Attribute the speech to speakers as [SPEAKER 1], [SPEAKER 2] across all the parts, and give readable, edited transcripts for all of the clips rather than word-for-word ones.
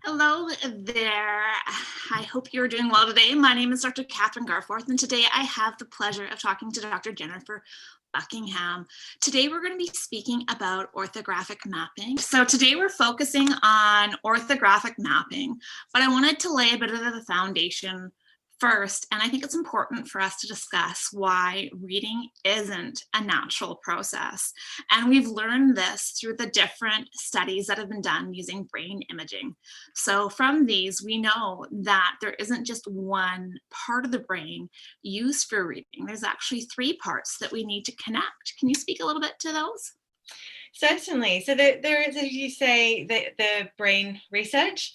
[SPEAKER 1] Hello there. I hope you're doing well today. My name is Dr. Kathryn Garforth, and today I have the pleasure of talking to Dr. Jennifer Buckingham. Today we're going to be speaking about orthographic mapping. So today we're focusing on orthographic mapping, but I wanted to lay a bit of the foundation first, and I think it's important for us to discuss why reading isn't a natural process. And we've learned this through the different studies that have been done using brain imaging. So from these, we know that there isn't just one part of the brain used for reading. There's actually three parts that we need to connect. Can you speak a little bit to those?
[SPEAKER 2] Certainly. So there is, as you say, the brain research,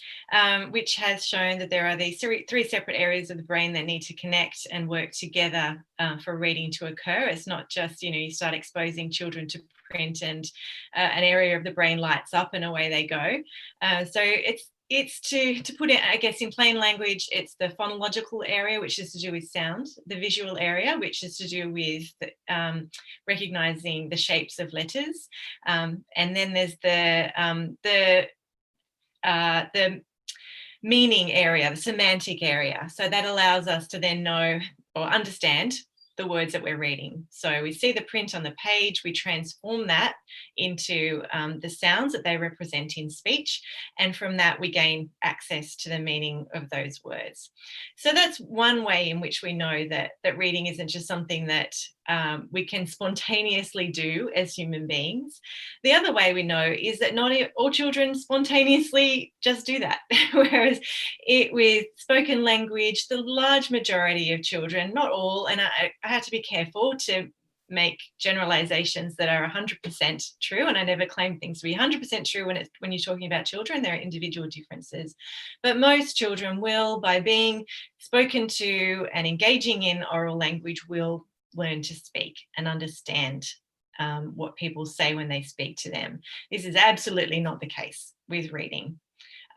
[SPEAKER 2] which has shown that there are these three separate areas of the brain that need to connect and work together for reading to occur. It's not just, you start exposing children to print and an area of the brain lights up and away they go. So it's to put it, I guess, in plain language, it's the phonological area, which is to do with sound, the visual area, which is to do with recognizing the shapes of letters, and then there's the meaning area, the semantic area. So that allows us to then know or understand the words that we're reading. So we see the print on the page, we transform that into the sounds that they represent in speech, and from that we gain access to the meaning of those words. So that's one way in which we know that reading isn't just something that we can spontaneously do as human beings. The other way we know is that not all children spontaneously just do that, whereas with spoken language, the large majority of children, not all, and I have to be careful to make generalizations that are 100% true, and I never claim things to be 100% true when you're talking about children. There are individual differences, but most children will, by being spoken to and engaging in oral language, will learn to speak and understand what people say when they speak to them. This is absolutely not the case with reading.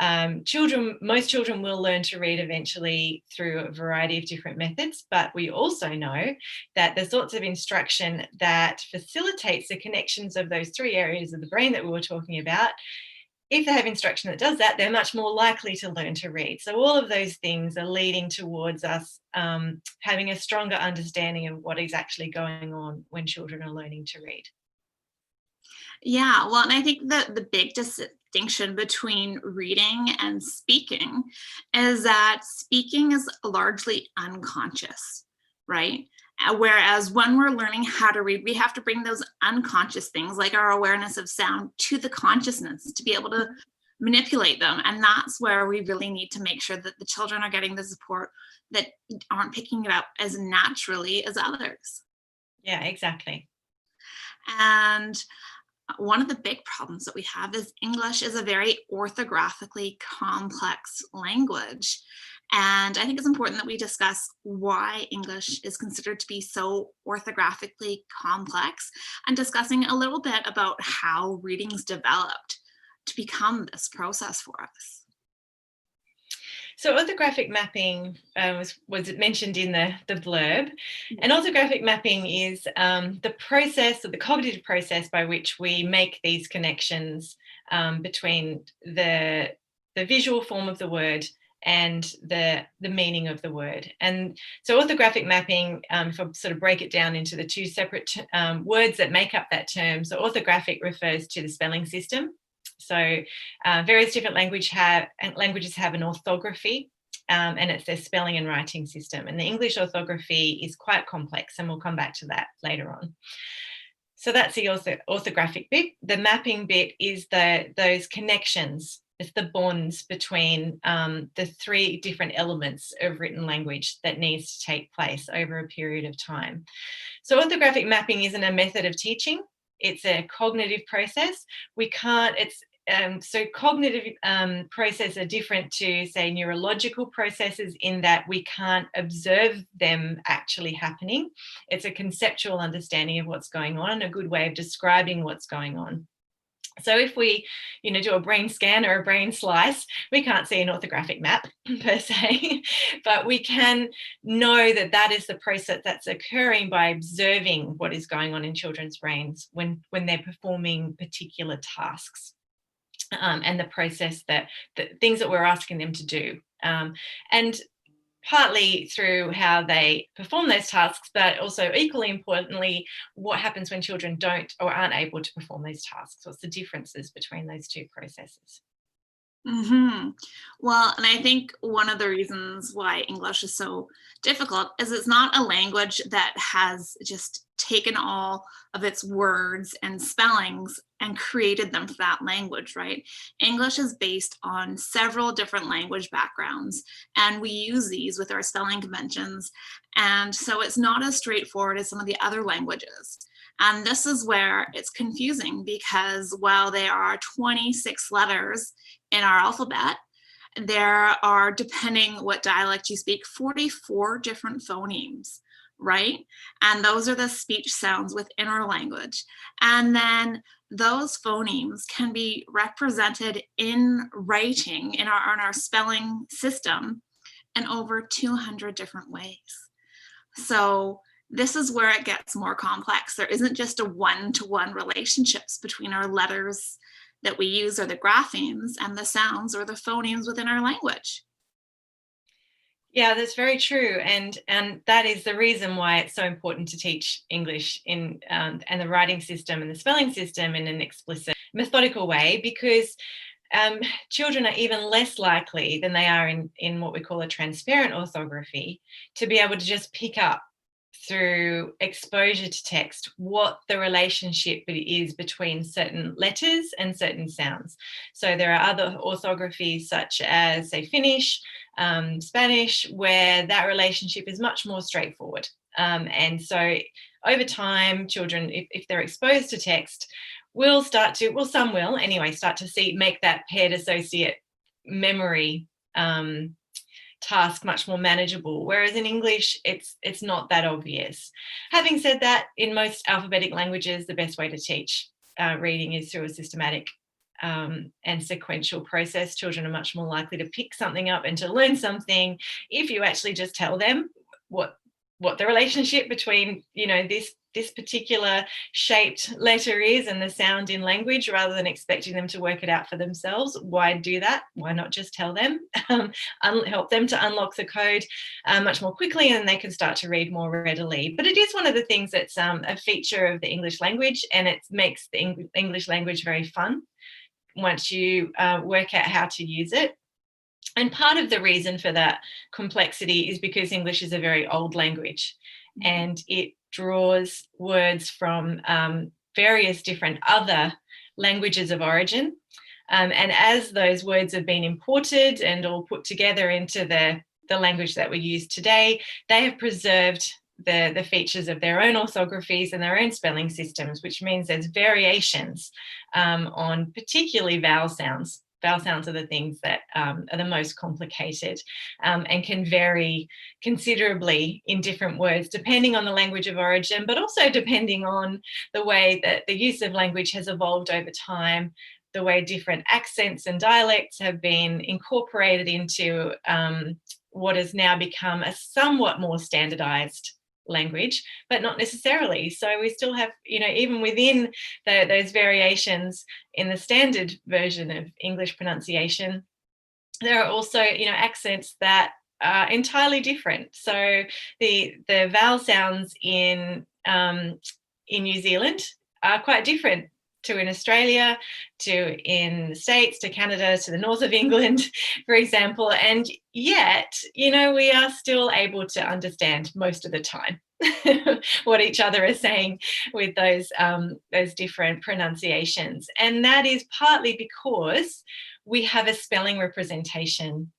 [SPEAKER 2] Most children will learn to read eventually through a variety of different methods, but we also know that the sorts of instruction that facilitates the connections of those three areas of the brain that we were talking about, if they have instruction that does that, they're much more likely to learn to read. So all of those things are leading towards us having a stronger understanding of what is actually going on when children are learning to read.
[SPEAKER 1] Yeah, well, and I think that the big distinction between reading and speaking is that speaking is largely unconscious, right? Whereas when we're learning how to read, we have to bring those unconscious things like our awareness of sound to the consciousness to be able to manipulate them. And that's where we really need to make sure that the children are getting the support that aren't picking it up as naturally as others.
[SPEAKER 2] Yeah, exactly.
[SPEAKER 1] And one of the big problems that we have is English is a very orthographically complex language. And I think it's important that we discuss why English is considered to be so orthographically complex, and discussing a little bit about how readings developed to become this process for us.
[SPEAKER 2] So orthographic mapping was mentioned in the blurb. And orthographic mapping is the process, or the cognitive process, by which we make these connections between the visual form of the word and the meaning of the word. And so orthographic mapping, if I sort of break it down into the two separate words that make up that term, so orthographic refers to the spelling system. So various different languages have an orthography, and it's their spelling and writing system. And the English orthography is quite complex, and we'll come back to that later on. So that's the orthographic bit. The mapping bit is those connections. It's the bonds between the three different elements of written language that needs to take place over a period of time. So orthographic mapping isn't a method of teaching. It's a cognitive process. So cognitive processes are different to, say, neurological processes in that we can't observe them actually happening. It's a conceptual understanding of what's going on and a good way of describing what's going on. So if we, do a brain scan or a brain slice, we can't see an orthographic map per se, but we can know that that is the process that's occurring by observing what is going on in children's brains when they're performing particular tasks. and the process the things that we're asking them to do. And partly through how they perform those tasks, but also equally importantly, what happens when children don't or aren't able to perform those tasks. What's the differences between those two processes?
[SPEAKER 1] Well, and I think one of the reasons why English is so difficult is it's not a language that has just taken all of its words and spellings and created them for that language, right? English is based on several different language backgrounds, and we use these with our spelling conventions. And so it's not as straightforward as some of the other languages. And this is where it's confusing because while there are 26 letters in our alphabet, there are, depending what dialect you speak, 44 different phonemes, right? And those are the speech sounds within our language. And then those phonemes can be represented in writing in our spelling system in over 200 different ways. So this is where it gets more complex. There isn't just a one-to-one relationships between our letters that we use or the graphemes and the sounds or the phonemes within our language.
[SPEAKER 2] Yeah, that's very true, and that is the reason why it's so important to teach English in and the writing system and the spelling system in an explicit, methodical way, because children are even less likely than they are in what we call a transparent orthography to be able to just pick up through exposure to text what the relationship is between certain letters and certain sounds. So there are other orthographies such as, say, Finnish, Spanish, where that relationship is much more straightforward. And so over time, children, if they're exposed to text, will start to, well, some will anyway, start to make that paired associate memory task much more manageable, whereas in English it's not that obvious. Having said that, in most alphabetic languages the best way to teach reading is through a systematic and sequential process. Children are much more likely to pick something up and to learn something if you actually just tell them what the relationship between, you know, this particular shaped letter is and the sound in language, rather than expecting them to work it out for themselves. Why do that? Why not just tell them? Help them to unlock the code much more quickly, and they can start to read more readily. But it is one of the things that's a feature of the English language, and it makes the English language very fun once you work out how to use it. And part of the reason for that complexity is because English is a very old language, and it draws words from various different other languages of origin. And as those words have been imported and all put together into the language that we use today, they have preserved the features of their own orthographies and their own spelling systems, which means there's variations on particularly vowel sounds. Vowel sounds are the things that are the most complicated and can vary considerably in different words, depending on the language of origin, but also depending on the way that the use of language has evolved over time, the way different accents and dialects have been incorporated into what has now become a somewhat more standardized language, but not necessarily. So we still have, you know, even within those variations in the standard version of English pronunciation, there are also, you know, accents that are entirely different. So the vowel sounds in New Zealand are quite different to in Australia, to in the States, to Canada, to the north of England, for example. And yet, you know, we are still able to understand most of the time what each other is saying with those different pronunciations. And that is partly because we have a spelling representation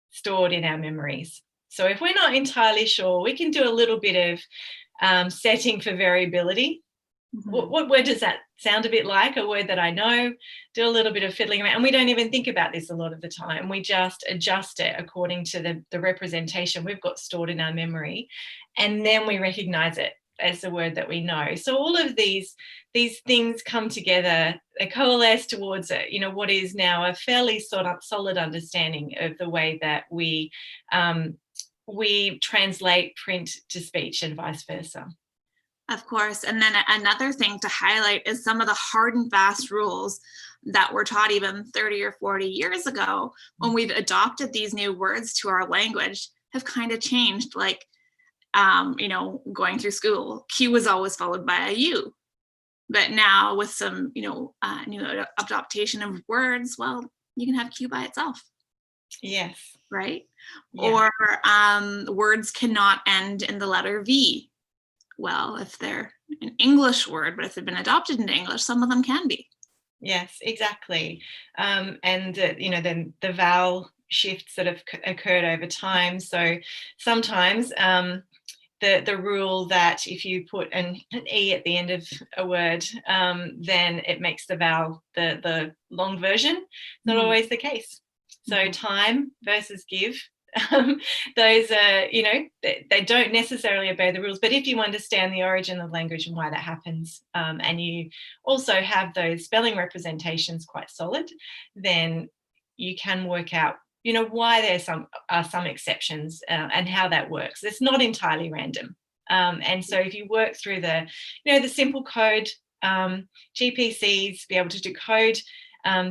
[SPEAKER 2] stored in our memories. So if we're not entirely sure, we can do a little bit of setting for variability. What word does that sound a bit like? A word that I know, do a little bit of fiddling around. And we don't even think about this a lot of the time. We just adjust it according to the representation we've got stored in our memory. And then we recognize it as the word that we know. So all of these things come together, they coalesce towards you know, what is now a fairly solid understanding of the way that we translate print to speech and vice versa.
[SPEAKER 1] Of course. And then another thing to highlight is some of the hard and fast rules that were taught even 30 or 40 years ago when we've adopted these new words to our language have kind of changed. Like, going through school, Q was always followed by a U. But now with some, new adaptation of words, well, you can have Q by itself.
[SPEAKER 2] Yes.
[SPEAKER 1] Right?
[SPEAKER 2] Yeah.
[SPEAKER 1] Or words cannot end in the letter V. Well, if they're an English word, but if they've been adopted into English, some of them can be.
[SPEAKER 2] Yes, exactly. And then the vowel shifts that have occurred over time. So sometimes the rule that if you put an E at the end of a word, then it makes the vowel the long version. Not always the case. So time versus give, those are, they don't necessarily obey the rules. But if you understand the origin of language and why that happens, and you also have those spelling representations quite solid, then you can work out why there are some exceptions and how that works. It's not entirely random. And so if you work through the simple code, GPCs, be able to decode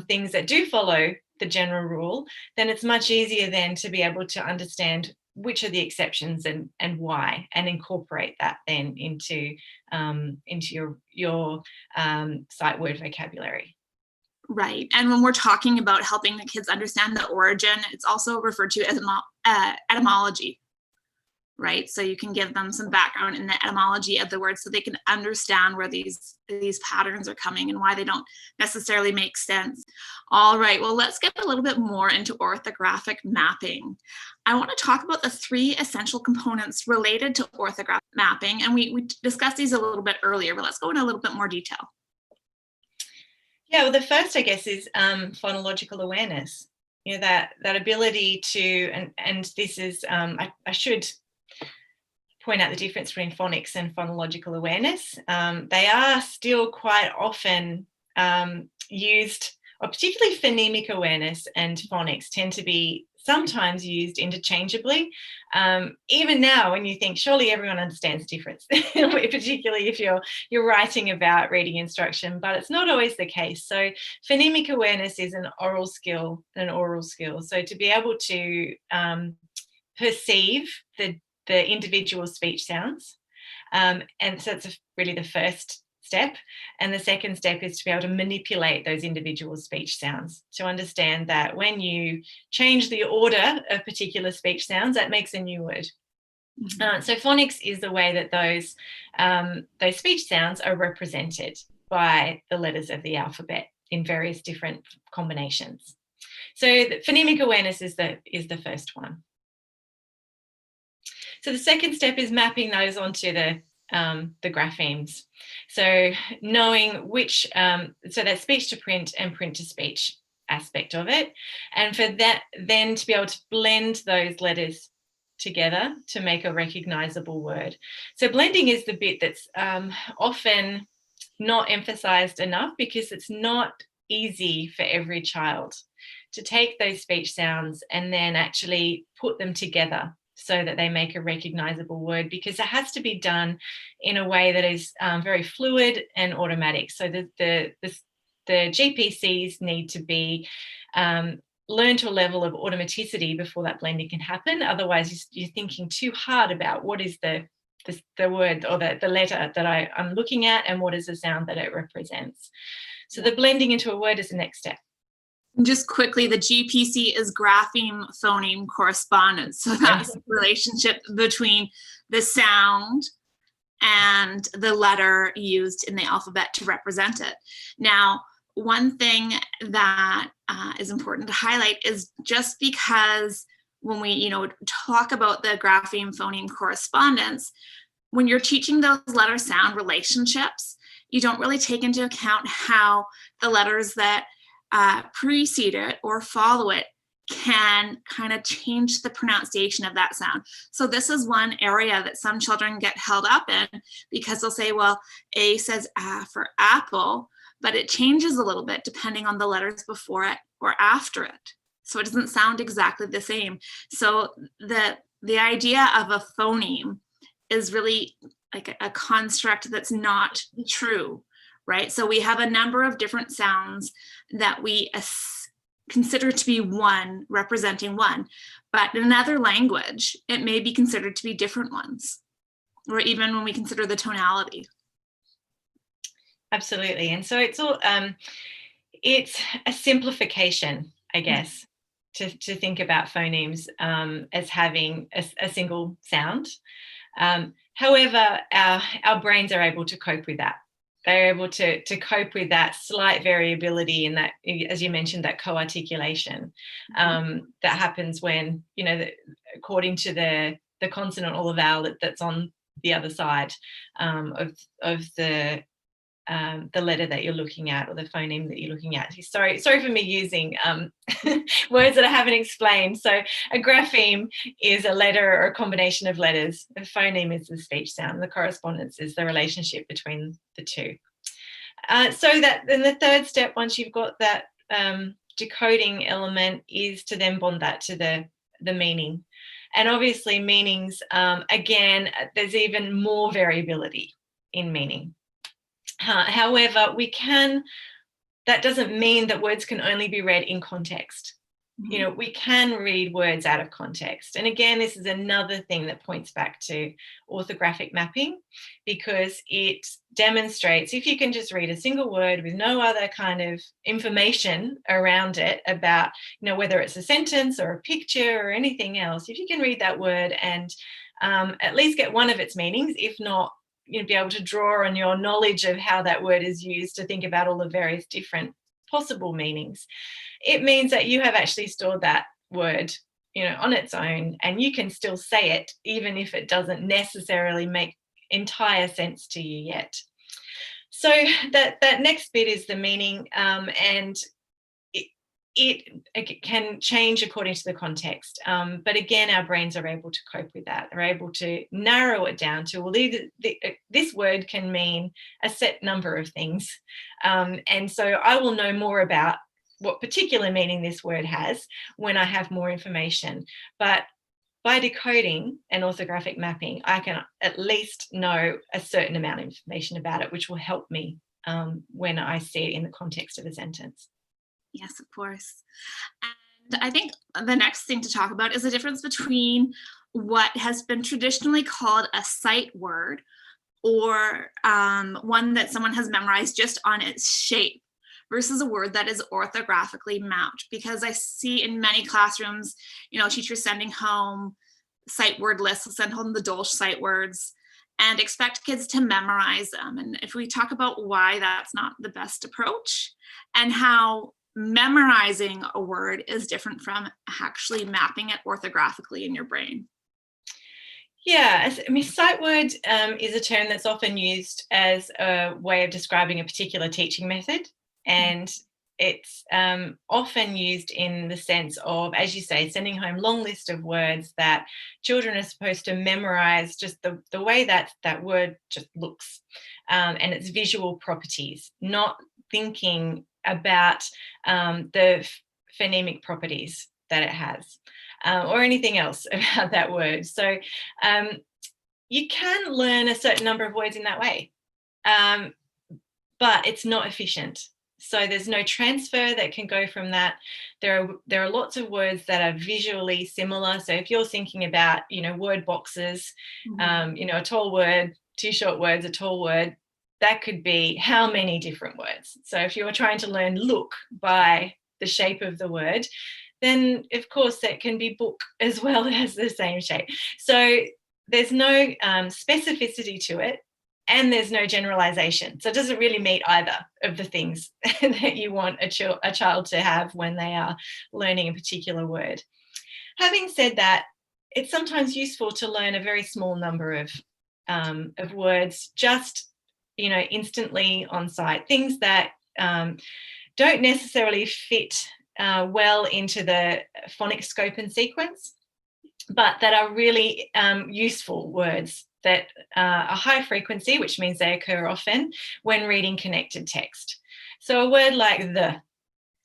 [SPEAKER 2] things that do follow the general rule, then it's much easier then to be able to understand which are the exceptions and why, and incorporate that then into your sight word vocabulary.
[SPEAKER 1] Right. And when we're talking about helping the kids understand the origin, it's also referred to as etymology, right? So you can give them some background in the etymology of the word so they can understand where these patterns are coming and why they don't necessarily make sense. All right, well, let's get a little bit more into orthographic mapping. I want to talk about the 3 essential components related to orthographic mapping, and we discussed these a little bit earlier, but let's go into a little bit more detail.
[SPEAKER 2] Yeah, well, the first, I guess, is phonological awareness. That ability to, and this is, I should point out the difference between phonics and phonological awareness. They are still quite often used, or particularly phonemic awareness and phonics tend to be sometimes used interchangeably. Even now, when you think, surely everyone understands the difference, particularly if you're writing about reading instruction, but it's not always the case. So phonemic awareness is an oral skill. So to be able to perceive the individual speech sounds, and so that's really the first step. And the second step is to be able to manipulate those individual speech sounds, to understand that when you change the order of particular speech sounds, that makes a new word. So phonics is the way that those speech sounds are represented by the letters of the alphabet in various different combinations. So the phonemic awareness is the first one. So the second step is mapping those onto the graphemes. So knowing which, so that speech to print and print to speech aspect of it. And for that, then to be able to blend those letters together to make a recognizable word. So blending is the bit that's often not emphasized enough, because it's not easy for every child to take those speech sounds and then actually put them together so that they make a recognizable word, because it has to be done in a way that is very fluid and automatic. So the GPCs need to be learned to a level of automaticity before that blending can happen. Otherwise, you're thinking too hard about what is the word or the letter that I'm looking at and what is the sound that it represents. So the blending into a word is the next step.
[SPEAKER 1] Just quickly, the GPC is grapheme-phoneme correspondence. So that's the relationship between the sound and the letter used in the alphabet to represent it. Now, one thing that is important to highlight is just because when we, talk about the grapheme-phoneme correspondence, when you're teaching those letter-sound relationships, you don't really take into account how the letters that precede it or follow it can kind of change the pronunciation of that sound. So this is one area that some children get held up in, because they'll say, well, A says for apple, but it changes a little bit depending on the letters before it or after it. So it doesn't sound exactly the same. So the idea of a phoneme is really like a construct that's not true, right? So we have a number of different sounds that we consider to be one, representing one, but in another language, it may be considered to be different ones, or even when we consider the tonality.
[SPEAKER 2] Absolutely. And so it's all, it's a simplification, I guess, to think about phonemes as having a single sound. However, our brains are able to cope with that. They're able to cope with that slight variability and that, as you mentioned, that co-articulation that happens when, according to the consonant or the vowel that's on the other side of the letter that you're looking at, or the phoneme that you're looking at. Sorry for me using words that I haven't explained. So a grapheme is a letter or a combination of letters. A phoneme is the speech sound. The correspondence is the relationship between the two. So that then the third step, once you've got that decoding element, is to then bond that to the meaning. And obviously meanings, again, there's even more variability in meaning. However, that doesn't mean that words can only be read in context. We can read words out of context. And again, this is another thing that points back to orthographic mapping, because it demonstrates if you can just read a single word with no other kind of information around it about, whether it's a sentence or a picture or anything else, if you can read that word and at least get one of its meanings, if not, be able to draw on your knowledge of how that word is used to think about all the various different possible meanings, it means that you have actually stored that word, on its own, and you can still say it, even if it doesn't necessarily make entire sense to you yet. So that next bit is the meaning, and it can change according to the context. But again, our brains are able to cope with that. They're able to narrow it down to, well, this word can mean a set number of things. And so I will know more about what particular meaning this word has when I have more information. But by decoding and orthographic mapping, I can at least know a certain amount of information about it, which will help me when I see it in the context of a sentence.
[SPEAKER 1] Yes, of course. And I think the next thing to talk about is the difference between what has been traditionally called a sight word, or one that someone has memorized just on its shape, versus a word that is orthographically mapped. Because I see in many classrooms, teachers sending home sight word lists, will send home the Dolch sight words and expect kids to memorize them. And if we talk about why that's not the best approach, and how memorizing a word is different from actually mapping it orthographically in your brain.
[SPEAKER 2] Yeah, sight word is a term that's often used as a way of describing a particular teaching method, and it's often used in the sense of, as you say, sending home long list of words that children are supposed to memorize, just the way that word just looks and its visual properties, not thinking about the phonemic properties that it has or anything else about that word. So you can learn a certain number of words in that way, but it's not efficient. So there's no transfer that can go from that. There are lots of words that are visually similar. So if you're thinking about, word boxes, a tall word, two short words, a tall word, that could be how many different words. So if you're trying to learn look by the shape of the word, then of course that can be book as well as the same shape. So there's no specificity to it, and there's no generalization. So it doesn't really meet either of the things that you want a child to have when they are learning a particular word. Having said that, it's sometimes useful to learn a very small number of words, just instantly on sight, things that don't necessarily fit well into the phonics scope and sequence, but that are really useful words that are high frequency, which means they occur often when reading connected text. So a word like the,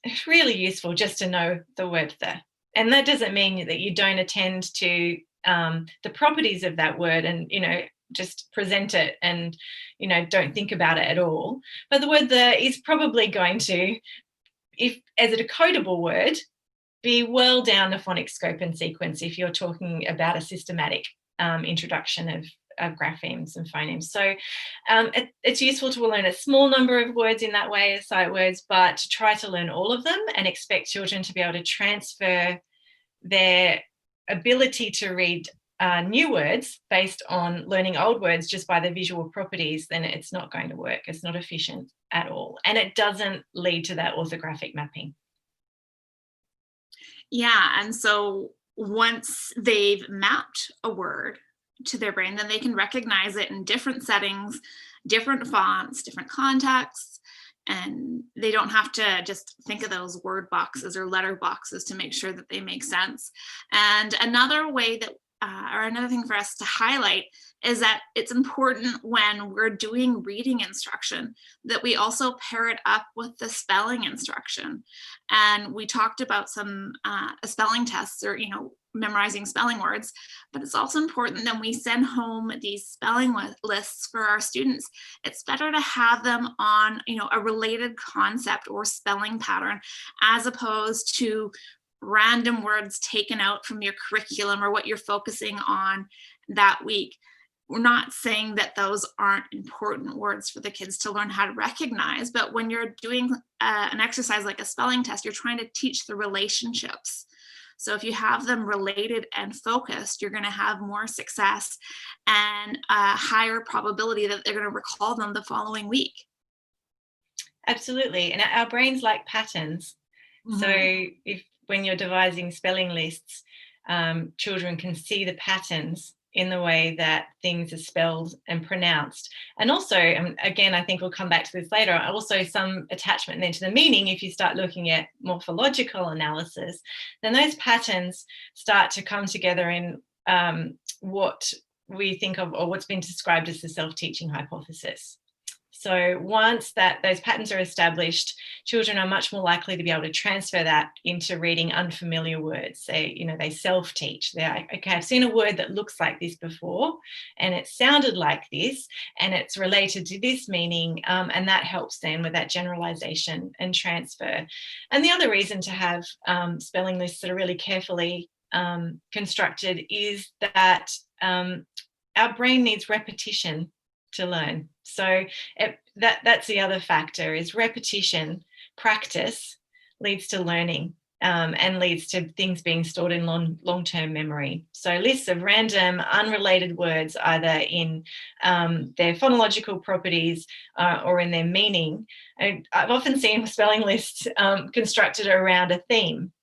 [SPEAKER 2] it's really useful just to know the word the. And that doesn't mean that you don't attend to the properties of that word and, just present it and, don't think about it at all. But the word the is probably going to, if as a decodable word, be well down the phonics scope and sequence if you're talking about a systematic introduction of graphemes and phonemes. So it's useful to learn a small number of words in that way as sight words, but to try to learn all of them and expect children to be able to transfer their ability to read new words based on learning old words just by their visual properties, then it's not going to work. It's not efficient at all. And it doesn't lead to that orthographic mapping.
[SPEAKER 1] Yeah, and so once they've mapped a word to their brain, then they can recognize it in different settings, different fonts, different contexts, and they don't have to just think of those word boxes or letter boxes to make sure that they make sense. And another way that, or another thing for us to highlight is that it's important when we're doing reading instruction that we also pair it up with the spelling instruction. And we talked about some spelling tests or, memorizing spelling words, but it's also important that we send home these spelling lists for our students. It's better to have them on, a related concept or spelling pattern as opposed to random words taken out from your curriculum or what you're focusing on that week. We're not saying that those aren't important words for the kids to learn how to recognize, but when you're doing an exercise like a spelling test, you're trying to teach the relationships. So if you have them related and focused, you're going to have more success and a higher probability that they're going to recall them the following week.
[SPEAKER 2] Absolutely. And our brains like patterns. Mm-hmm. So when you're devising spelling lists, children can see the patterns in the way that things are spelled and pronounced. And also, again, I think we'll come back to this later, also some attachment then to the meaning. If you start looking at morphological analysis, then those patterns start to come together in what we think of, or what's been described as the self-teaching hypothesis. So once those patterns are established, children are much more likely to be able to transfer that into reading unfamiliar words. They self-teach. They're like, okay, I've seen a word that looks like this before, and it sounded like this, and it's related to this meaning, and that helps them with that generalization and transfer. And the other reason to have spelling lists that are really carefully constructed is that our brain needs repetition to learn. So that's the other factor, is repetition. Practice leads to learning and leads to things being stored in long-term memory. So lists of random unrelated words, either in their phonological properties or in their meaning. And I've often seen spelling lists constructed around a theme.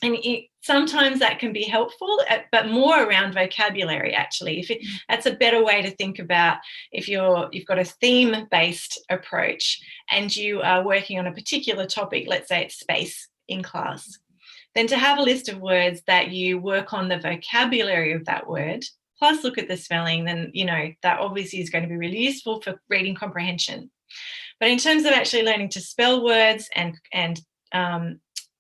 [SPEAKER 2] And sometimes that can be helpful, but more around vocabulary, actually. That's a better way to think about if you've got a theme-based approach and you are working on a particular topic, let's say it's space in class, then to have a list of words that you work on the vocabulary of that word, plus look at the spelling, then, that obviously is going to be really useful for reading comprehension. But in terms of actually learning to spell words and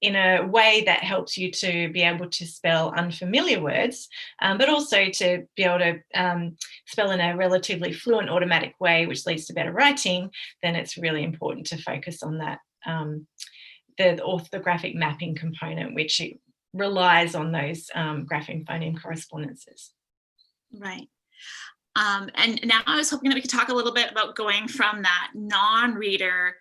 [SPEAKER 2] in a way that helps you to be able to spell unfamiliar words, but also to be able to spell in a relatively fluent automatic way, which leads to better writing, then it's really important to focus on that, the orthographic mapping component, which relies on those grapheme phoneme correspondences.
[SPEAKER 1] Right. And now I was hoping that we could talk a little bit about going from that non-reader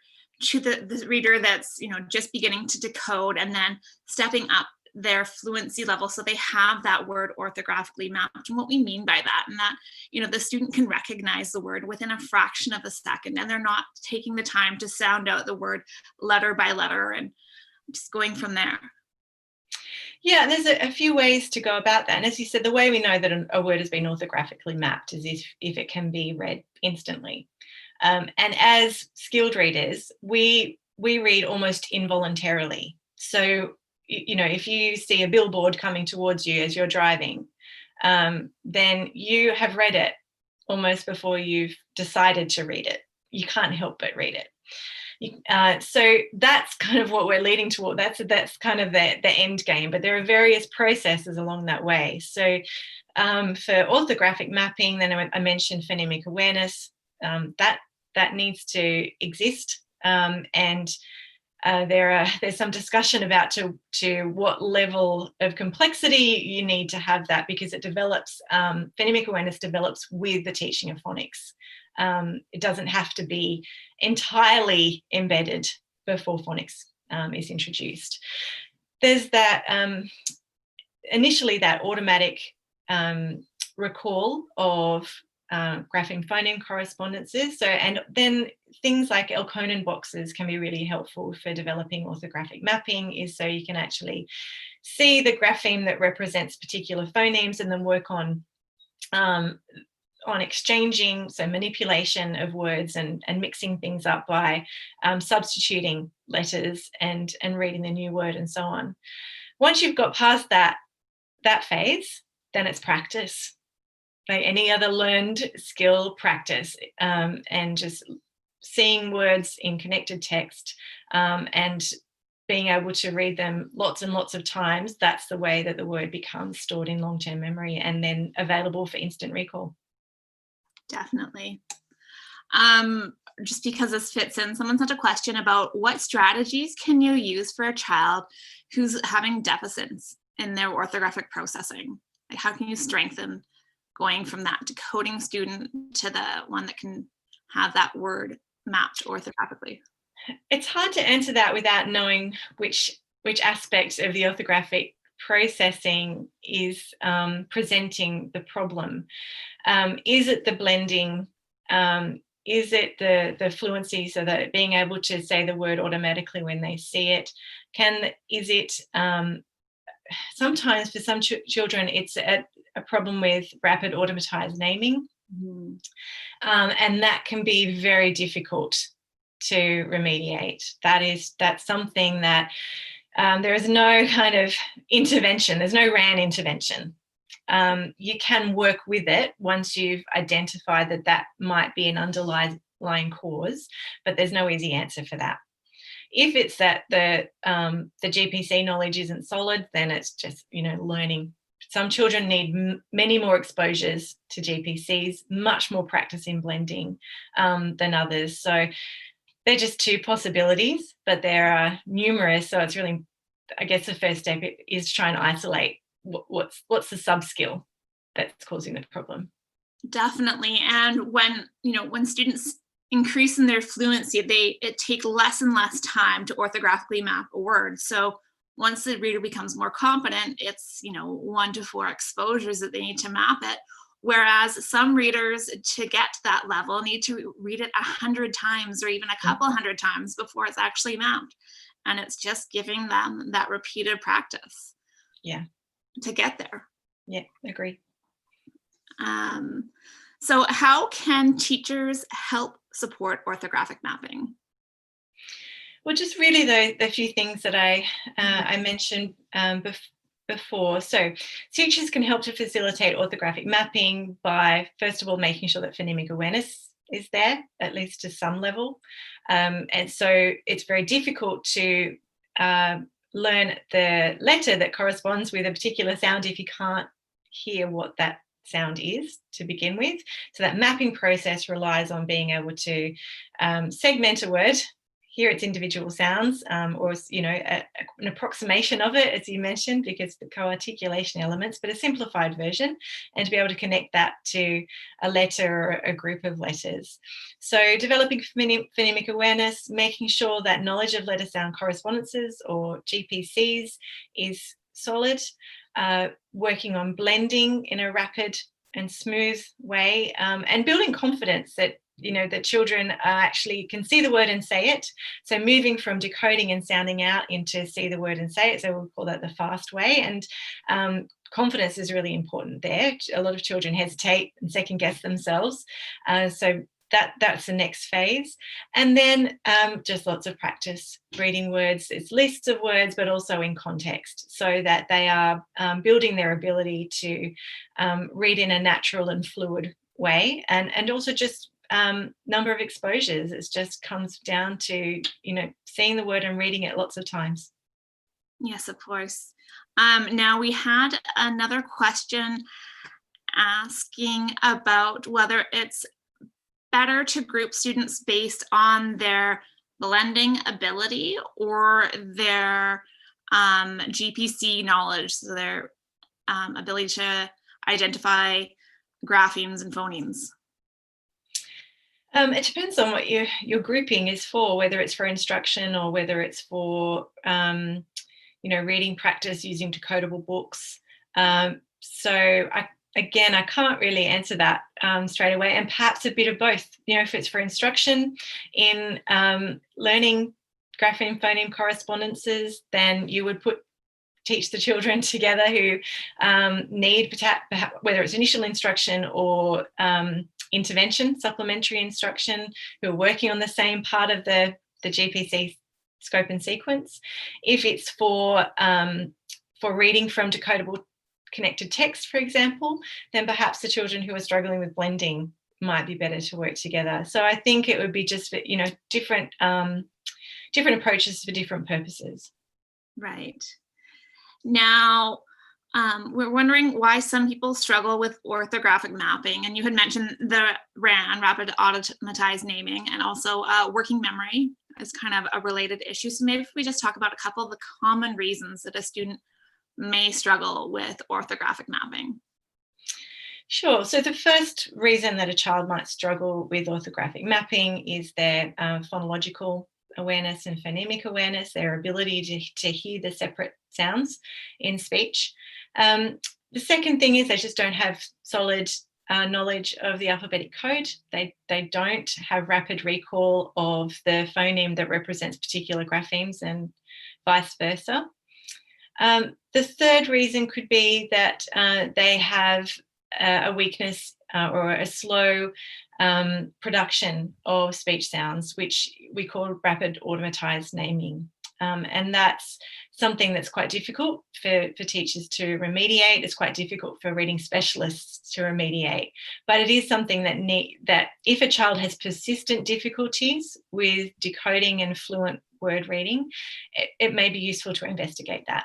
[SPEAKER 1] to the reader that's, just beginning to decode, and then stepping up their fluency level so they have that word orthographically mapped, and what we mean by that, and that, the student can recognize the word within a fraction of a second, and they're not taking the time to sound out the word letter by letter and just going from there.
[SPEAKER 2] Yeah, and there's a few ways to go about that. And as you said, the way we know that a word has been orthographically mapped is if it can be read instantly. And as skilled readers, we read almost involuntarily. So, if you see a billboard coming towards you as you're driving, then you have read it almost before you've decided to read it. You can't help but read it. So that's kind of what we're leading toward. That's kind of the end game, but there are various processes along that way. So For orthographic mapping, then I mentioned phonemic awareness. That needs to exist, and there's some discussion about to what level of complexity you need to have that, because it develops, phonemic awareness develops with the teaching of phonics. It doesn't have to be entirely embedded before phonics is introduced. There's that initially that automatic recall of grapheme phoneme correspondences. So, and then things like Elkonin boxes can be really helpful for developing orthographic mapping, is so you can actually see the grapheme that represents particular phonemes and then work on exchanging, so manipulation of words and mixing things up by substituting letters and reading the new word and so on. Once you've got past that phase, then it's practice. Like any other learned skill, practice, and just seeing words in connected text and being able to read them lots and lots of times. That's the way that the word becomes stored in long-term memory and then available for instant recall.
[SPEAKER 1] Definitely. Just because this fits in, someone sent a question about what strategies can you use for a child who's having deficits in their orthographic processing? Like, how can you strengthen going from that decoding student to the one that can have that word mapped orthographically?
[SPEAKER 2] It's hard to answer that without knowing which aspect of the orthographic processing is presenting the problem. Is it the blending? Is it the fluency, so that being able to say the word automatically when they see it? Is it sometimes for some children it's a problem with rapid automatized naming, and that can be very difficult to remediate. That's something that there is no kind of intervention. There's no RAN intervention. You can work with it once you've identified that might be an underlying cause, but there's no easy answer for that. If it's that the GPC knowledge isn't solid, then it's just, learning. Some children need many more exposures to GPCs, much more practice in blending than others. So they're just two possibilities, but there are numerous. So it's really, I guess the first step is to try and isolate what's the sub-skill that's causing the problem.
[SPEAKER 1] Definitely. And when students increase in their fluency, it takes less and less time to orthographically map a word. So once the reader becomes more competent, it's 1 to 4 exposures that they need to map it. Whereas some readers, to get to that level, need to read it 100 times or even a couple hundred times before it's actually mapped. And it's just giving them that repeated practice.
[SPEAKER 2] Yeah.
[SPEAKER 1] To get there.
[SPEAKER 2] Yeah, agree.
[SPEAKER 1] So how can teachers help support orthographic mapping?
[SPEAKER 2] Well, just really the few things that I mentioned before. So teachers can help to facilitate orthographic mapping by, first of all, making sure that phonemic awareness is there, at least to some level. And so it's very difficult to learn the letter that corresponds with a particular sound if you can't hear what that sound is to begin with. So that mapping process relies on being able to segment a word, hear its individual sounds, or an approximation of it, as you mentioned, because the co-articulation elements, but a simplified version, and to be able to connect that to a letter or a group of letters. So developing phonemic awareness, making sure that knowledge of letter sound correspondences or GPCs is solid, working on blending in a rapid and smooth way, and building confidence that that children actually can see the word and say it. So moving from decoding and sounding out into see the word and say it. So we'll call that the fast way. And confidence is really important there. A lot of children hesitate and second guess themselves. So that's the next phase. And then just lots of practice reading words. It's lists of words, but also in context, so that they are building their ability to read in a natural and fluid way. And also just number of exposures. It just comes down to seeing the word and reading it lots of times.
[SPEAKER 1] Yes, of course. Now we had another question asking about whether it's better to group students based on their blending ability or their GPC knowledge, so their ability to identify graphemes and phonemes.
[SPEAKER 2] It depends on what your grouping is for, whether it's for instruction or whether it's for reading practice using decodable books. So I can't really answer that straight away, and perhaps a bit of both. If it's for instruction in learning grapheme phoneme correspondences, then you would teach the children together who need, perhaps, whether it's initial instruction or intervention, supplementary instruction, who are working on the same part of the GPC scope and sequence. If it's for reading from decodable connected text, for example, then perhaps the children who are struggling with blending might be better to work together. So I think it would be just, different approaches for different purposes.
[SPEAKER 1] Right. Now, we're wondering why some people struggle with orthographic mapping, and you had mentioned the RAN, rapid automatized naming, and also working memory is kind of a related issue. So maybe if we just talk about a couple of the common reasons that a student may struggle with orthographic mapping.
[SPEAKER 2] Sure. So the first reason that a child might struggle with orthographic mapping is their phonological awareness and phonemic awareness, their ability to hear the separate sounds in speech. The second thing is they just don't have solid knowledge of the alphabetic code. They don't have rapid recall of the phoneme that represents particular graphemes and vice versa. The third reason could be that they have a weakness or a slow production of speech sounds, which we call rapid automatized naming. And that's something that's quite difficult for teachers to remediate. It's quite difficult for reading specialists to remediate. But it is something that if a child has persistent difficulties with decoding and fluent word reading, it may be useful to investigate that,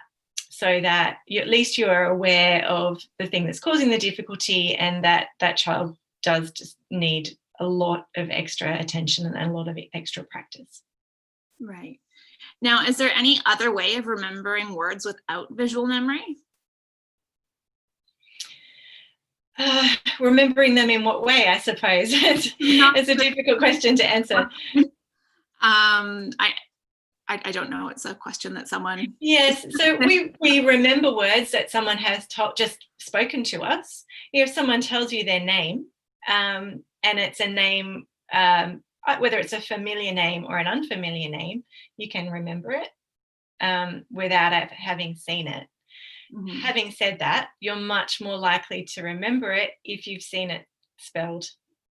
[SPEAKER 2] so that at least you're aware of the thing that's causing the difficulty, and that child does just need a lot of extra attention and a lot of extra practice.
[SPEAKER 1] Right. Now, is there any other way of remembering words without visual memory?
[SPEAKER 2] Remembering them in what way, I suppose? It's a difficult question to answer.
[SPEAKER 1] I don't know. It's a question that someone...
[SPEAKER 2] Yes, so we remember words that someone has just spoken to us. If someone tells you their name, and it's a name, whether it's a familiar name or an unfamiliar name, you can remember it without having seen it. Mm-hmm. Having said that, you're much more likely to remember it if you've seen it spelled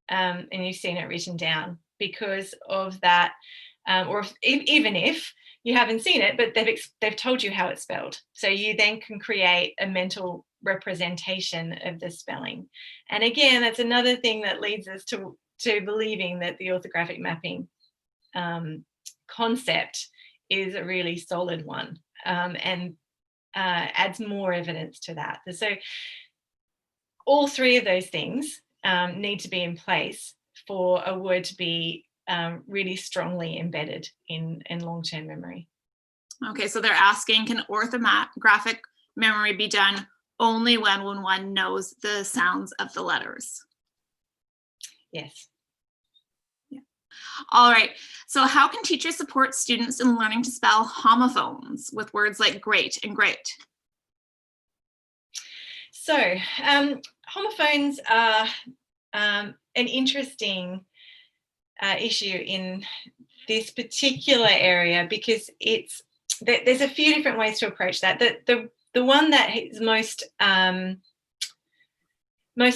[SPEAKER 2] and you've seen it written down, because of that. Or even if you haven't seen it, but they've told you how it's spelled. So you then can create a mental representation of the spelling. And again, that's another thing that leads us to believing that the orthographic mapping concept is a really solid one, and adds more evidence to that. So all three of those things need to be in place for a word to be really strongly embedded in long-term memory.
[SPEAKER 1] Okay, so they're asking, can orthographic memory be done only when one knows the sounds of the letters?
[SPEAKER 2] Yes.
[SPEAKER 1] Yeah. All right, so how can teachers support students in learning to spell homophones with words like great and great?
[SPEAKER 2] So homophones are an interesting issue in this particular area, because there's a few different ways to approach that. The one that is most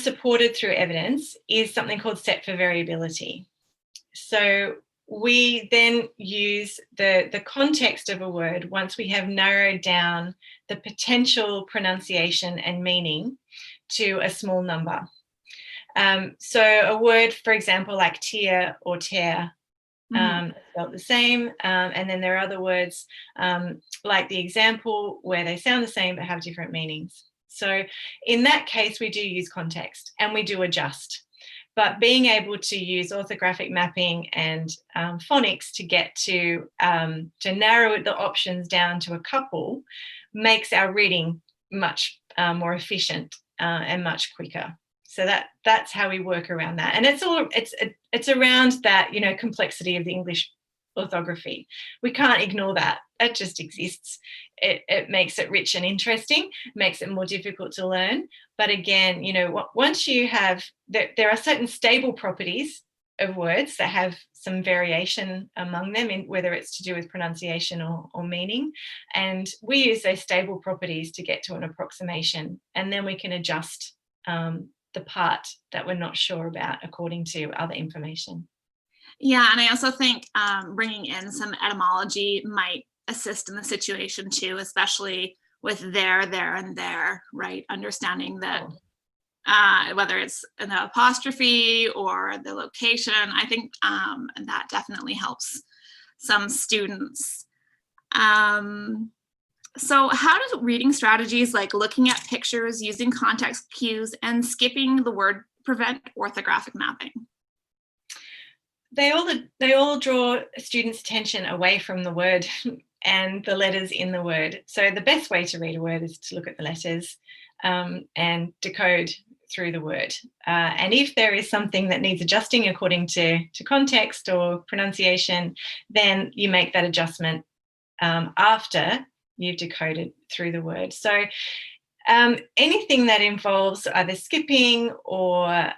[SPEAKER 2] supported through evidence is something called set for variability. So we then use the context of a word once we have narrowed down the potential pronunciation and meaning to a small number. So a word, for example, like tear or tear, spelled the same. And then there are other words like the example where they sound the same but have different meanings. So in that case, we do use context and we do adjust. But being able to use orthographic mapping and phonics to get to narrow the options down to a couple makes our reading much more efficient and much quicker. So that's how we work around that. And it's around that, complexity of the English orthography. We can't ignore that. It just exists. It makes it rich and interesting, makes it more difficult to learn. But again, once you have, there are certain stable properties of words that have some variation among them, whether it's to do with pronunciation or meaning. And we use those stable properties to get to an approximation, and then we can adjust the part that we're not sure about according to other information.
[SPEAKER 1] Yeah, and I also think bringing in some etymology might assist in the situation too, especially with there, and there, right? Understanding that whether it's an apostrophe or the location, I think that definitely helps some students. So how do reading strategies like looking at pictures, using context cues, and skipping the word prevent orthographic mapping?
[SPEAKER 2] They all draw students' attention away from the word and the letters in the word. So the best way to read a word is to look at the letters and decode through the word. And if there is something that needs adjusting according to context or pronunciation, then you make that adjustment after you've decoded through the word. So anything that involves either skipping or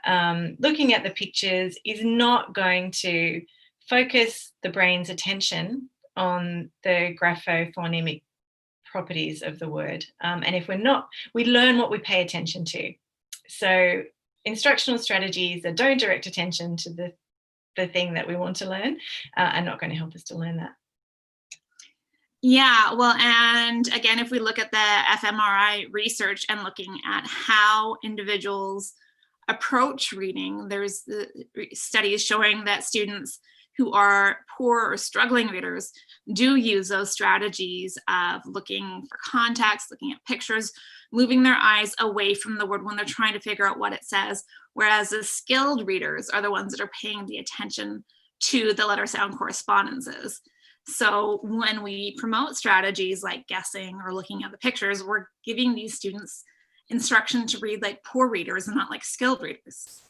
[SPEAKER 2] looking at the pictures is not going to focus the brain's attention on the graphophonemic properties of the word. And if we're not, we learn what we pay attention to. So instructional strategies that don't direct attention to the thing that we want to learn are not going to help us to learn that.
[SPEAKER 1] Yeah, well, and again, if we look at the fMRI research and looking at how individuals approach reading, there's studies showing that students who are poor or struggling readers do use those strategies of looking for context, looking at pictures, moving their eyes away from the word when they're trying to figure out what it says, whereas the skilled readers are the ones that are paying the attention to the letter sound correspondences. So when we promote strategies like guessing or looking at the pictures, we're giving these students instruction to read like poor readers and not like skilled readers.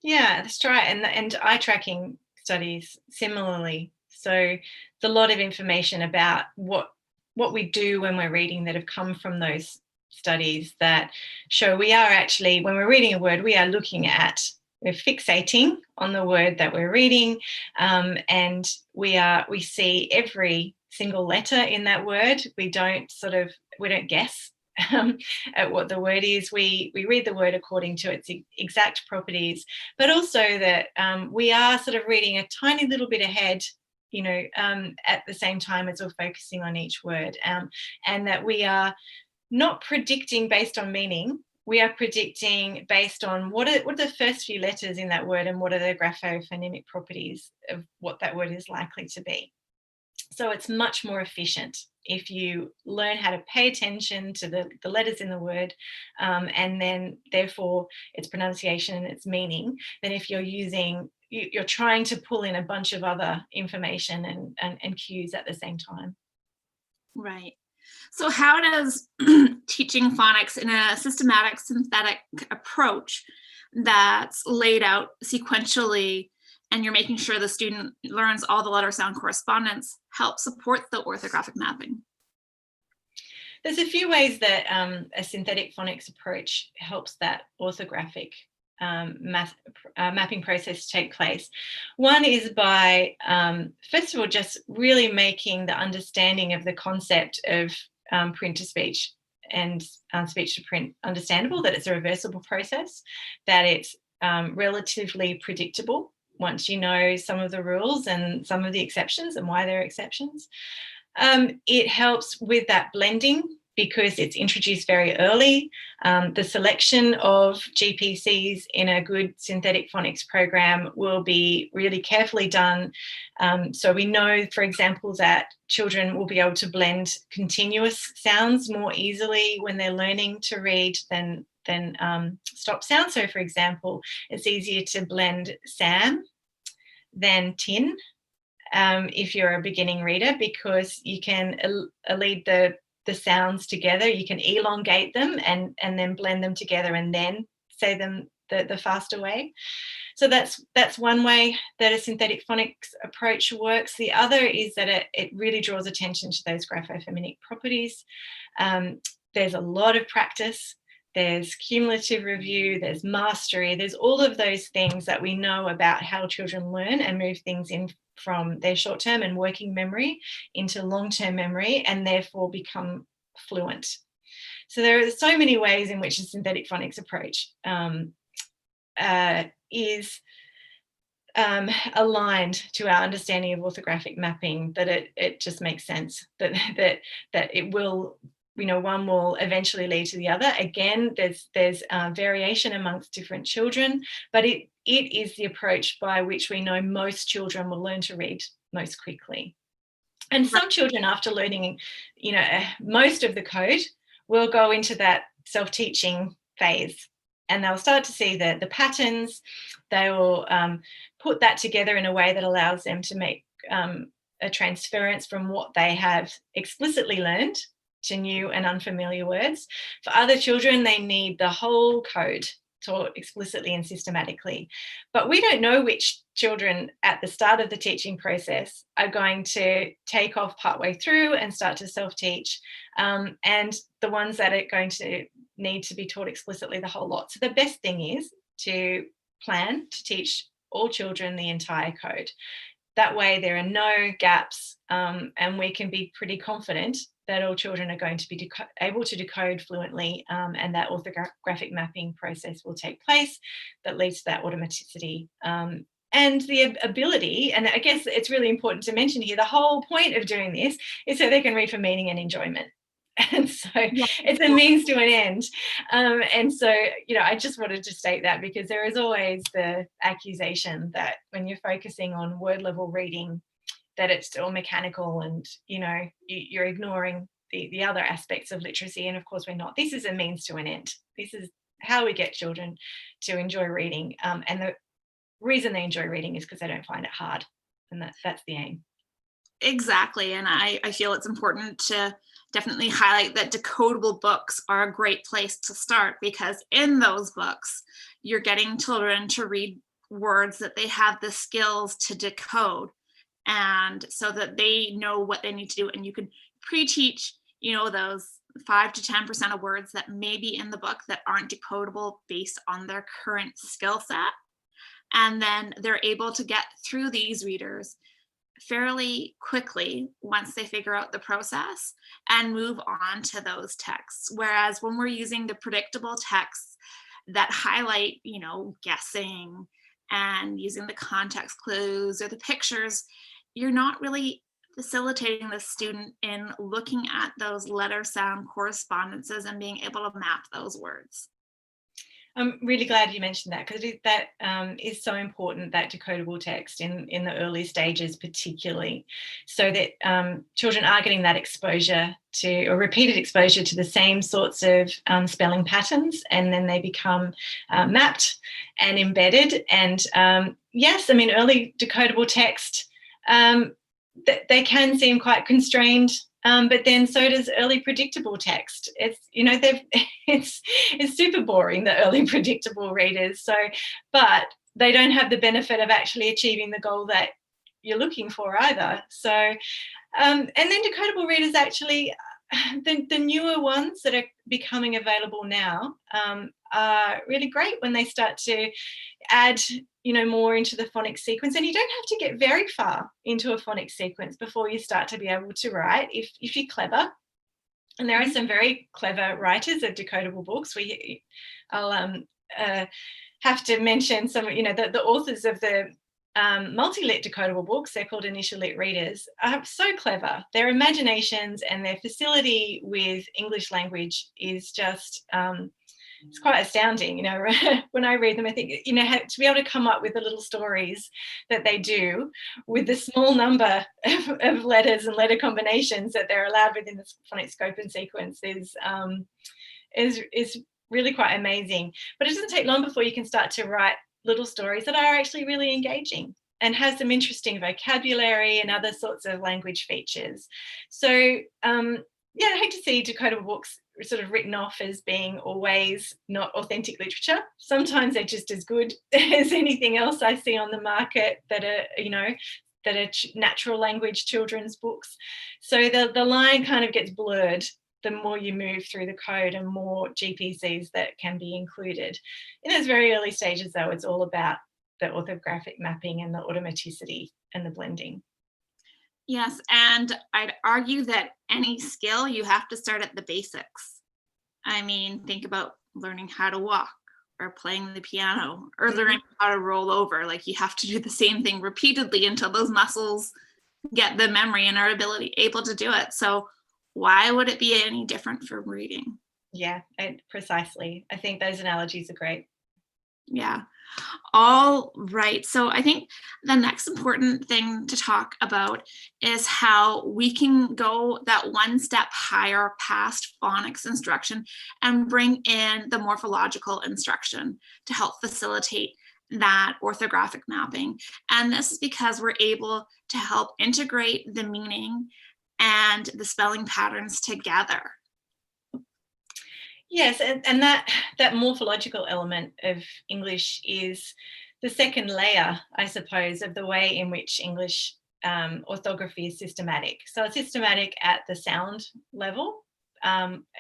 [SPEAKER 2] Yeah, that's right. And eye tracking studies similarly. So there's a lot of information about what we do when we're reading that have come from those studies that show we are actually, when we're reading a word, we're fixating on the word that we're reading, and we see every single letter in that word. We don't guess at what the word is. We read the word according to its exact properties, but also that we are sort of reading a tiny little bit ahead, at the same time as we're focusing on each word, and that we are not predicting based on meaning. We are predicting based on what are the first few letters in that word and what are the graphophonemic properties of what that word is likely to be. So it's much more efficient if you learn how to pay attention to the letters in the word, and then therefore its pronunciation and its meaning, than if you're trying to pull in a bunch of other information and cues at the same time.
[SPEAKER 1] Right. So how does teaching phonics in a systematic, synthetic approach that's laid out sequentially and you're making sure the student learns all the letter sound correspondence help support the orthographic mapping?
[SPEAKER 2] There's a few ways that a synthetic phonics approach helps that orthographic mapping process take place. One is by, first of all, just really making the understanding of the concept of print to speech and speech to print understandable, that it's a reversible process, that it's relatively predictable once you know some of the rules and some of the exceptions and why they're exceptions. It helps with that blending because it's introduced very early. The selection of GPCs in a good synthetic phonics program will be really carefully done. So we know, for example, that children will be able to blend continuous sounds more easily when they're learning to read than stop sounds. So, for example, it's easier to blend Sam than tin if you're a beginning reader, because you can lead the sounds together. You can elongate them and then blend them together and then say them the faster way. So that's one way that a synthetic phonics approach works. The other is that it really draws attention to those graphophonemic properties. There's a lot of practice. There's cumulative review, there's mastery, there's all of those things that we know about how children learn and move things in from their short-term and working memory into long-term memory, and therefore become fluent. So there are so many ways in which a synthetic phonics approach is aligned to our understanding of orthographic mapping, that it just makes sense that it will, one will eventually lead to the other. Again, there's variation amongst different children, but it is the approach by which we know most children will learn to read most quickly. And some children, after learning, most of the code, will go into that self-teaching phase, and they'll start to see the patterns. They will put that together in a way that allows them to make a transference from what they have explicitly learned to new and unfamiliar words. For other children, they need the whole code taught explicitly and systematically. But we don't know which children at the start of the teaching process are going to take off partway through and start to self-teach, and the ones that are going to need to be taught explicitly the whole lot. So the best thing is to plan to teach all children the entire code. That way there are no gaps, and we can be pretty confident that all children are going to be able to decode fluently, and that orthographic mapping process will take place that leads to that automaticity. And the ability, and I guess it's really important to mention here, the whole point of doing this is so they can read for meaning and enjoyment. And so it's a means to an end. And so, I just wanted to state that, because there is always the accusation that when you're focusing on word level reading, that it's still mechanical and, you're ignoring the other aspects of literacy. And of course we're not. This is a means to an end. This is how we get children to enjoy reading. And the reason they enjoy reading is because they don't find it hard. And that's the aim.
[SPEAKER 1] Exactly. And I feel it's important to definitely highlight that decodable books are a great place to start, because in those books, you're getting children to read words that they have the skills to decode, and so that they know what they need to do. And you can pre-teach, those 5 to 10% of words that may be in the book that aren't decodable based on their current skill set. And then they're able to get through these readers fairly quickly once they figure out the process and move on to those texts. Whereas when we're using the predictable texts that highlight, guessing and using the context clues or the pictures, you're not really facilitating the student in looking at those letter sound correspondences and being able to map those words.
[SPEAKER 2] I'm really glad you mentioned that, because that is so important, that decodable text in the early stages particularly, so that children are getting that exposure to, or repeated exposure to, the same sorts of spelling patterns, and then they become mapped and embedded. And yes, early decodable text, they can seem quite constrained. But then so does early predictable text. It's it's super boring, the early predictable readers. So, but they don't have the benefit of actually achieving the goal that you're looking for either. So, and then decodable readers, actually, the newer ones that are becoming available now are really great when they start to add more into the phonics sequence. And you don't have to get very far into a phonics sequence before you start to be able to write, if you're clever. And there are some very clever writers of decodable books. I'll have to mention some, the authors of the MultiLit decodable books, they're called initial lit readers, are so clever. Their imaginations and their facility with English language is just, it's quite astounding. When I read them, I think, to be able to come up with the little stories that they do with the small number of letters and letter combinations that they're allowed within the phonics scope and sequence is really quite amazing. But it doesn't take long before you can start to write little stories that are actually really engaging and has some interesting vocabulary and other sorts of language features. So I hate to see decodable books sort of written off as being always not authentic literature. Sometimes they're just as good as anything else I see on the market that are natural language children's books. So the line kind of gets blurred the more you move through the code and more GPCs that can be included. In those very early stages, though, it's all about the orthographic mapping and the automaticity and the blending.
[SPEAKER 1] Yes, and I'd argue that any skill, you have to start at the basics. I mean, think about learning how to walk or playing the piano or learning how to roll over. Like, you have to do the same thing repeatedly until those muscles get the memory and are able to do it. So why would it be any different for reading?
[SPEAKER 2] Yeah, precisely. I think those analogies are great.
[SPEAKER 1] Yeah. All right. So I think the next important thing to talk about is how we can go that one step higher past phonics instruction and bring in the morphological instruction to help facilitate that orthographic mapping. And this is because we're able to help integrate the meaning and the spelling patterns together.
[SPEAKER 2] Yes, and that morphological element of English is the second layer, I suppose, of the way in which English orthography is systematic. So it's systematic at the sound level,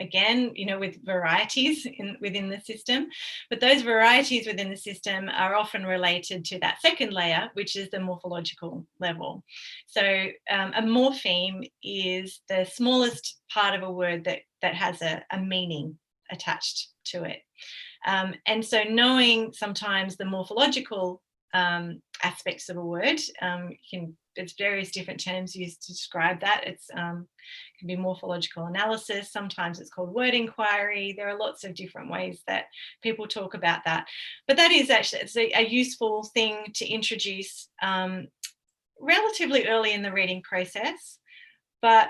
[SPEAKER 2] again, with varieties within the system, but those varieties within the system are often related to that second layer, which is the morphological level. So a morpheme is the smallest part of a word that has a meaning attached to it. And so knowing sometimes the morphological aspects of a word, there's various different terms used to describe that. It's can be morphological analysis. Sometimes it's called word inquiry. There are lots of different ways that people talk about that. But that is actually a useful thing to introduce relatively early in the reading process. But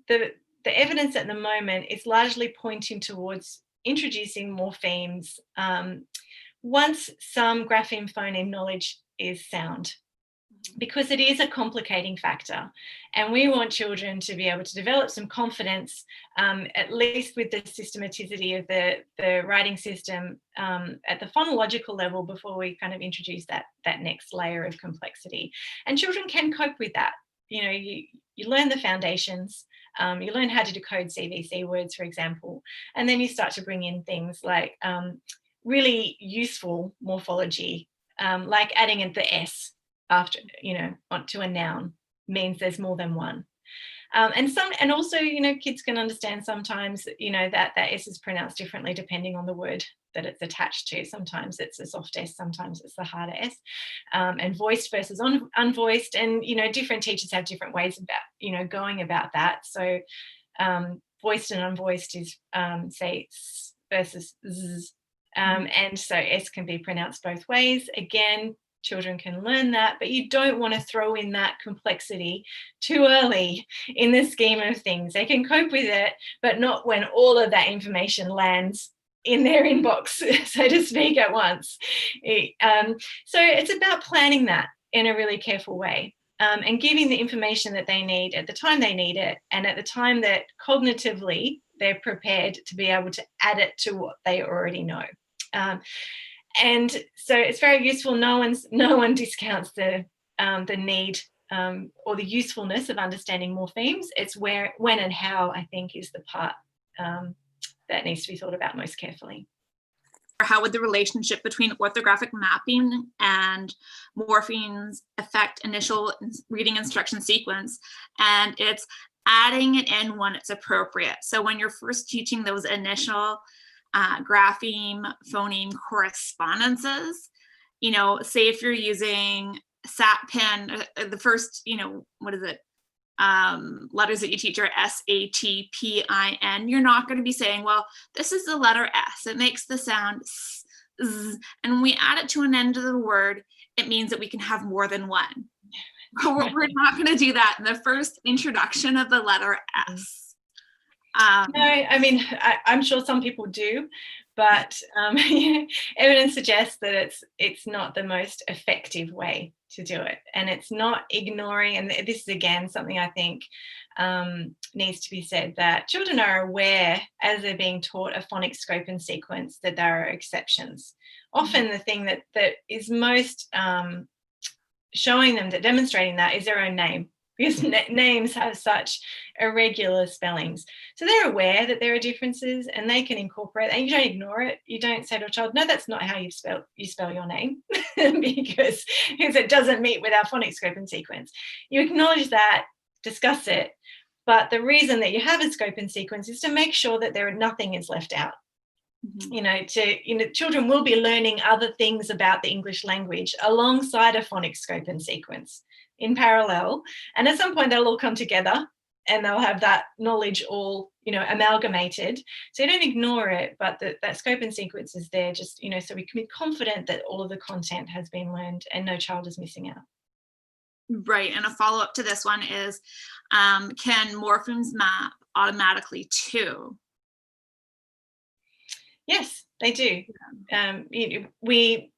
[SPEAKER 2] the evidence at the moment is largely pointing towards introducing morphemes once some grapheme phoneme knowledge is sound, because it is a complicating factor, and we want children to be able to develop some confidence, at least with the systematicity of the writing system at the phonological level, before we kind of introduce that next layer of complexity. And children can cope with that. You learn the foundations. You learn how to decode CVC words, for example, and then you start to bring in things like really useful morphology, like adding in the S after, onto a noun means there's more than one. And also, kids can understand sometimes, that S is pronounced differently depending on the word that it's attached to. Sometimes it's a soft S, sometimes it's the harder S, and voiced versus unvoiced. And, different teachers have different ways about, going about that. So voiced and unvoiced is, say, S versus Z. And so S can be pronounced both ways. Again, children can learn that, but you don't want to throw in that complexity too early in the scheme of things. They can cope with it, but not when all of that information lands in their inbox, so to speak, at once. So it's about planning that in a really careful way, and giving the information that they need at the time they need it, and at the time that cognitively they're prepared to be able to add it to what they already know. And so it's very useful. No one discounts the need or the usefulness of understanding morphemes. It's where, when, and how, I think, is the part that needs to be thought about most carefully.
[SPEAKER 1] How would the relationship between orthographic mapping and morphemes affect initial reading instruction sequence? And it's adding it in when it's appropriate. So when you're first teaching those initial grapheme phoneme correspondences, say if you're using sat pen, the first, what is it? Letters that you teach are SATPIN. You're not going to be saying, well, this is the letter S. It makes the sound S, Z, and when we add it to an end of the word, it means that we can have more than one. We're not going to do that in the first introduction of the letter S.
[SPEAKER 2] No, I mean, I'm sure some people do, but evidence suggests that it's not the most effective way to do it, and it's not ignoring. And this is again something I think needs to be said, that children are aware as they're being taught a phonics scope and sequence that there are exceptions. Often the thing that is most showing them, that demonstrating that, is their own name, because names have such irregular spellings. So they're aware that there are differences and they can incorporate, and you don't ignore it. You don't say to a child, no, that's not how you spell your name, because it doesn't meet with our phonics scope and sequence. You acknowledge that, discuss it, but the reason that you have a scope and sequence is to make sure that nothing is left out. Children will be learning other things about the English language alongside a phonics scope and sequence in parallel, and at some point they'll all come together and they'll have that knowledge all amalgamated. So you don't ignore it, but that scope and sequence is there just so we can be confident that all of the content has been learned and no child is missing out.
[SPEAKER 1] Right, and a follow-up to this one is, can morphemes map automatically too?
[SPEAKER 2] Yes, they do. We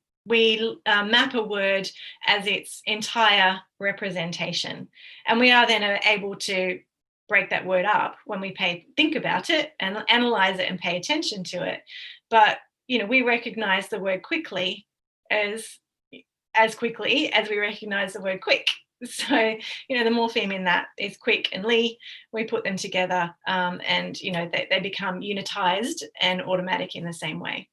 [SPEAKER 2] map a word as its entire representation, and we are then able to break that word up when we think about it and analyze it and pay attention to it. But we recognize the word quickly as quickly as we recognize the word quick. So the morpheme in that is quick and ly. We put them together, and they become unitized and automatic in the same way.